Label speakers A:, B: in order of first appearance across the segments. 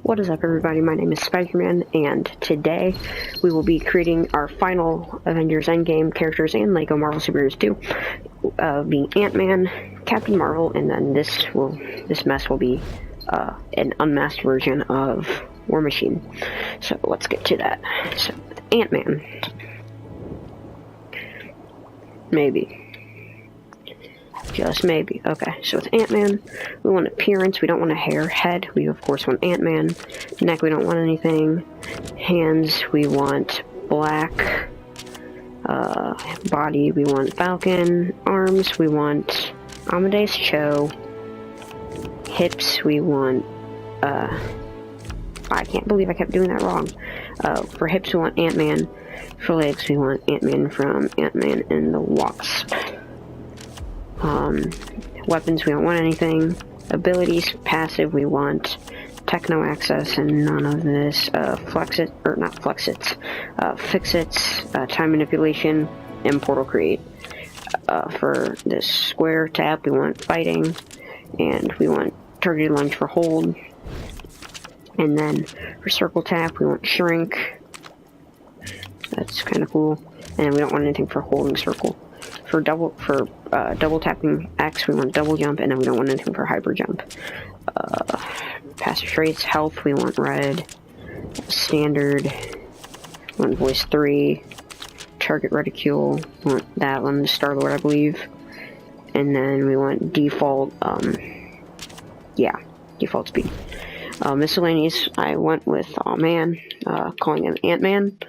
A: What is up, everybody? My name is Spidrewman, and today we will be creating our final Avengers Endgame characters and Lego Marvel Superheroes 2, being AntMan, Captain Marvel, and then this mess will be an unmasked version of War Machine. So let's get to that. So AntMan, maybe. Just maybe. Okay, so with AntMan, we want appearance, we don't want a hair. Head, we of course want AntMan. Neck, we don't want anything. Hands, we want black. Body, we want Falcon. Arms, we want Amadeus Cho. Hips, we want, I can't believe I kept doing that wrong. For hips, we want AntMan. For legs, we want AntMan from Ant-Man and the Wasp. Weapons, we don't want anything. Abilities, passive, we want techno access and none of this. Fix-its, time manipulation, and portal create. For this square tap, we want fighting, and we want targeted lunge for hold. And then for circle tap, we want shrink. That's kind of cool. And we don't want anything for holding circle. For double tapping X, we want double jump, and then we don't want anything for hyper jump. Passive traits, health, we want red. Standard, we want voice 3. Target reticule, we want that one, Star-Lord, I believe. And then we want default, default speed. Miscellaneous, I went with, calling him AntMan.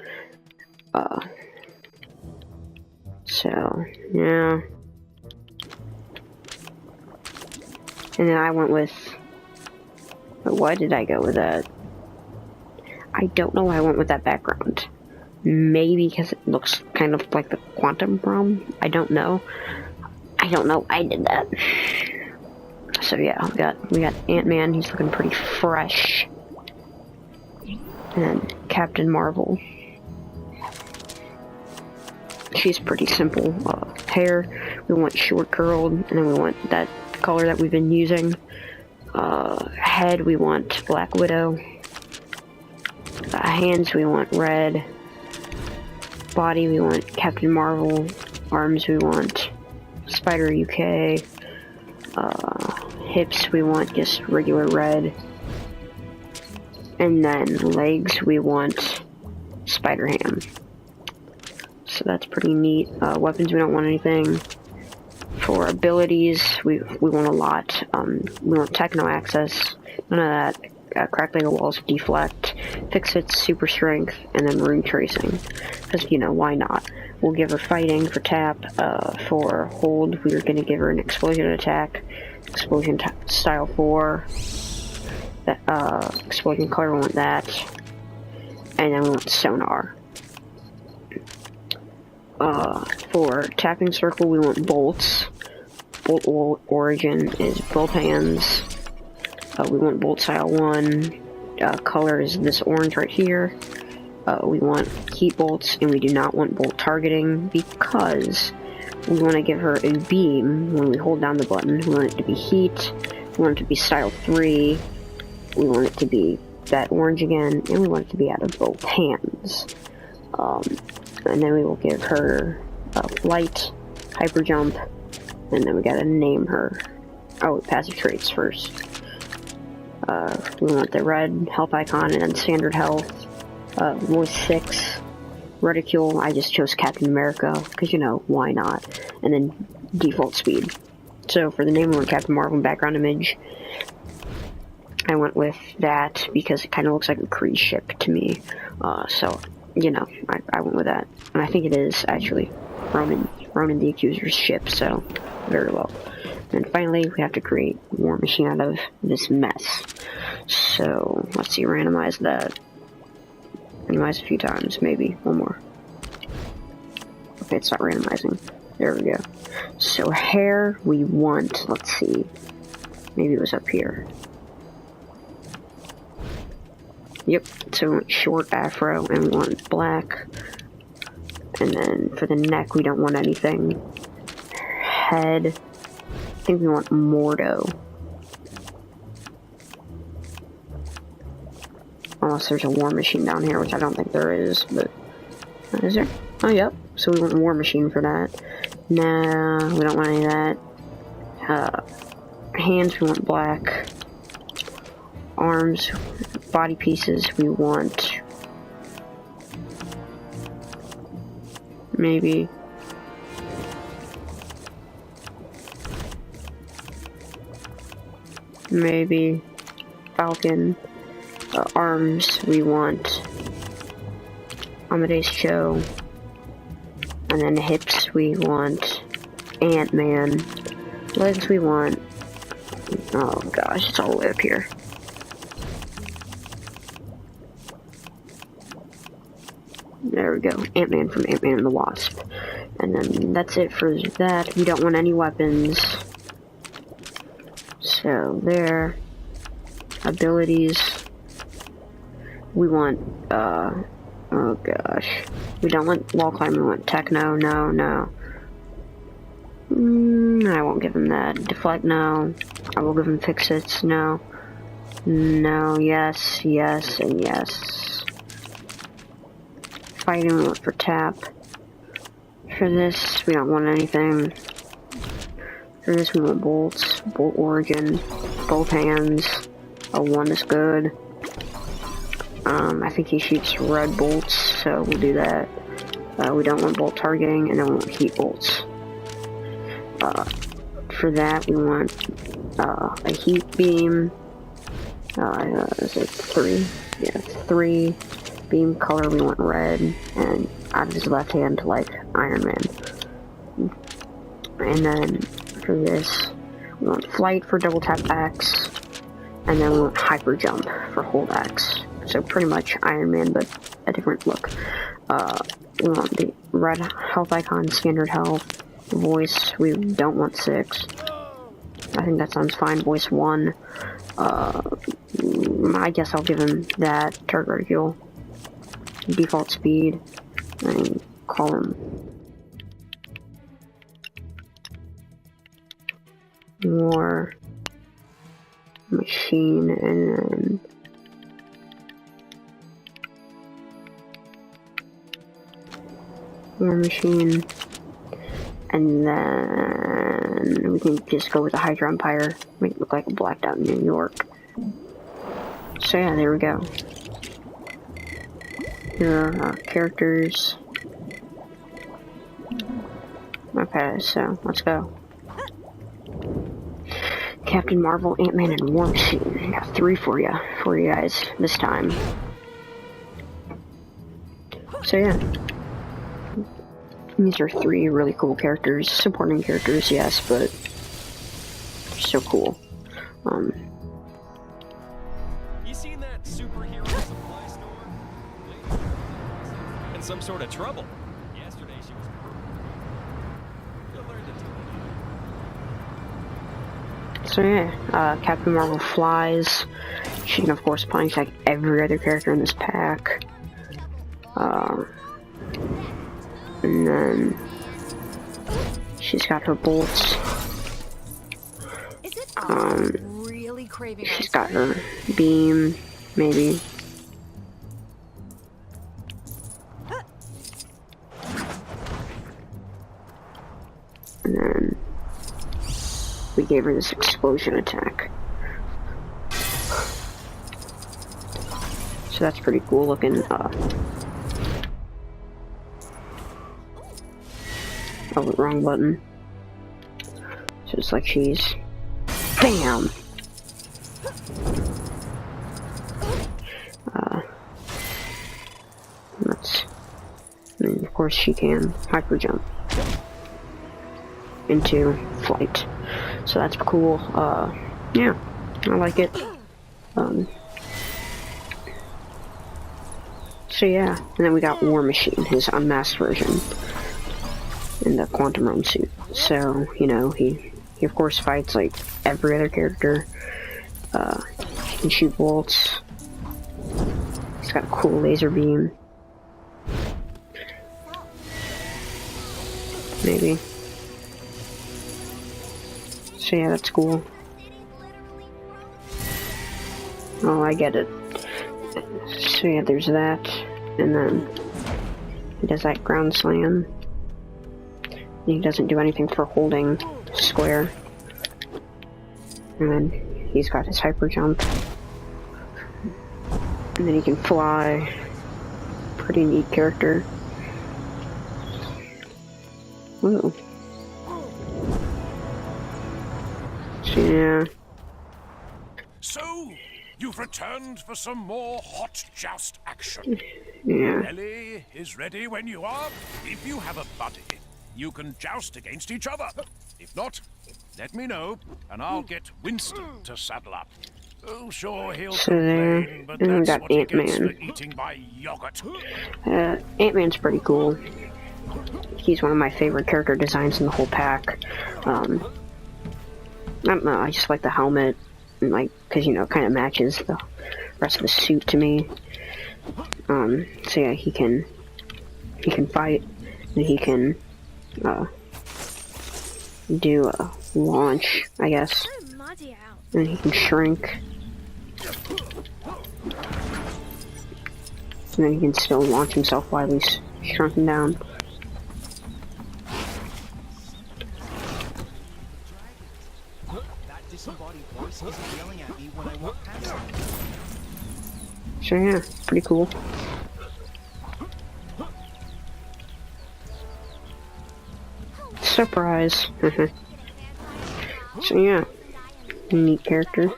A: So, yeah. And then I went with... Why did I go with that? I don't know why I went with that background. Maybe because it looks kind of like the Quantum Realm? I don't know. I did that. So yeah, we got AntMan, he's looking pretty fresh. And then Captain Marvel. She's pretty simple. Hair, we want short curled, and then we want that color that we've been using. Head, we want Black Widow. Hands, we want red. Body, we want Captain Marvel. Arms, we want Spider UK. Hips, we want just regular red. And then legs, we want Spider-Ham. So that's pretty neat. Weapons, we don't want anything. For abilities, we want a lot. We want techno access, none of that. Crack Lego walls, deflect, fix-its, super strength, and then rune tracing. Because, why not? We'll give her fighting for tap. For hold, we're going to give her an explosion attack. Explosion style 4. Explosion color, we want that. And then we want sonar. For tapping circle, we want bolts. Bolt origin is both hands. We want bolt style 1. Color is this orange right here. We want heat bolts, and we do not want bolt targeting because we want to give her a beam when we hold down the button. We want it to be heat. We want it to be style 3. We want it to be that orange again, and we want it to be out of both hands. And then we will give her flight, hyper jump, and then we gotta name her. Oh, passive traits first. We want the red health icon and then standard health. Voice 6, reticule, I just chose Captain America, because why not? And then default speed. So for the name, we want Captain Marvel background image. I went with that because it kind of looks like a Kree ship to me. So, I went with that. And I think it is actually Ronan the Accuser's ship, so very well. And finally, we have to create War Machine out of this mess. So, let's see, randomize that. Randomize a few times, maybe. One more. Okay, it's not randomizing. There we go. So, hair, we want, let's see. Maybe it was up here. Yep, so we want short afro, and we want black. And then for the neck, we don't want anything. Head, I think we want Mordo. Unless there's a War Machine down here, which I don't think there is, but... Is there? Oh, yep. So we want a War Machine for that. Nah, we don't want any of that. Hands, we want black. Arms, body pieces, we want... Maybe... Falcon. Arms, we want Amadeus Cho, and then hips we want AntMan, legs we want, oh gosh, it's all the way up here. There we go, AntMan from Ant-Man and the Wasp. And then that's it for that. We don't want any weapons. So there. Abilities. We want, oh gosh. We don't want wall climbing, we want techno, no. I won't give him that. Deflect, no. I will give him fix-its, no. No, yes, and yes. Fighting, we want for tap. For this, we don't want anything. For this, we want bolts, bolt origin, both hands. A 1 is good. I think he shoots red bolts, so we'll do that. We don't want bolt targeting, and then we want heat bolts. For that, we want a heat beam. Is it 3? Yeah, 3. Beam color, we want red, and out of his left hand, like Iron Man. And then for this, we want flight for double tap X, and then we want hyper jump for hold X. So pretty much Iron Man, but a different look. We want the red health icon, standard health. Voice, we don't want 6. I think that sounds fine. Voice 1. I guess I'll give him that. Turret ridicule. Default speed. And call him War Machine, and then War Machine, and then we can just go with the Hydra Empire, make it look like a blacked out New York. So yeah, there we go. Here are our characters. Okay, so let's go. Captain Marvel, Ant-Man, and War Machine. I got 3 for you guys this time. So yeah. These are 3 really cool characters. Supporting characters, yes, but so cool.
B: You seen that superhero supply store? In some sort of trouble. Yesterday she was. You'll learn to.
A: So yeah, Captain Marvel flies. She can of course punch like every other character in this pack. And then she's got her bolts. She's got her beam, maybe. And then we gave her this explosion attack. So that's pretty cool looking. Oh, wrong button. So it's like she's... BAM! I mean, of course she can hyper jump into flight. So that's cool. Yeah, I like it. So yeah, and then we got War Machine, his unmasked version, in the quantum realm suit. So, you know, he of course fights like every other character. He can shoot bolts. He's got a cool laser beam. Maybe. So yeah, that's cool. Oh, I get it. So yeah, there's that, and then he does that ground slam. He doesn't do anything for holding square. And then he's got his hyper jump. And then he can fly. Pretty neat character. Ooh. So yeah.
C: So, you've returned for some more hot joust action.
A: Yeah.
C: Ellie is ready when you are. If you have a buddy, you can joust against each other. If not, let me know, and I'll get Winston to saddle up. Oh, sure, he'll
A: So there,
C: complain, but
A: and we
C: that's
A: got
C: what he gets for
A: AntMan.
C: eating my yogurt.
A: AntMan's pretty cool. He's one of my favorite character designs in the whole pack. I don't know, I just like the helmet, and like, cause you know, it kind of matches the rest of the suit to me. So yeah, he can fight, and he can, do a launch, I guess.
D: So muddy out.
A: And he can shrink. And then he can still launch himself while he's shrunken down.
E: That disembodied voice isn't yelling at me when I walk past it.
A: So yeah, pretty cool. Surprise. So yeah, neat character.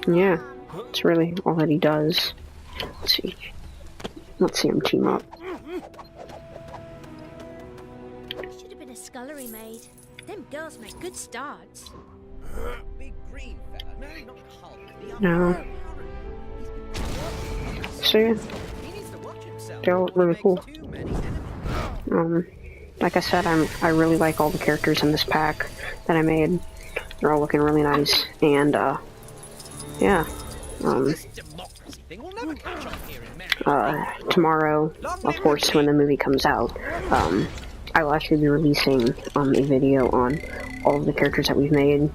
A: Yeah, it's really all that he does. Let's see him team up.
D: Should have been a scullery maid. Them girls make good starts.
E: Big green fella. No, not Hulk. The other.
A: No. So yeah,
E: He needs to watch himself.
A: they're all really cool.
E: Too many enemies.
A: Like I said, I really like all the characters in this pack that I made. They're all looking really nice, and yeah.
E: This democracy thing will never catch on here in America.
A: Tomorrow, of course, when the movie comes out, I will actually be releasing a video on all of the characters that we've made.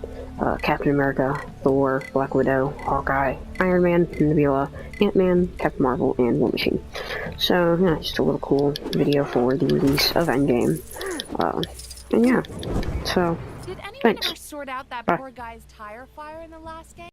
A: Captain America, Thor, Black Widow, Hawkeye, Iron Man, Nebula, Ant-Man, Captain Marvel, and War Machine. So, yeah, just a little cool video for the release of Endgame. And yeah, so,
F: Did anyone
A: thanks.
F: ever sort out that
A: Bye.
F: poor guy's tire fire in the last game?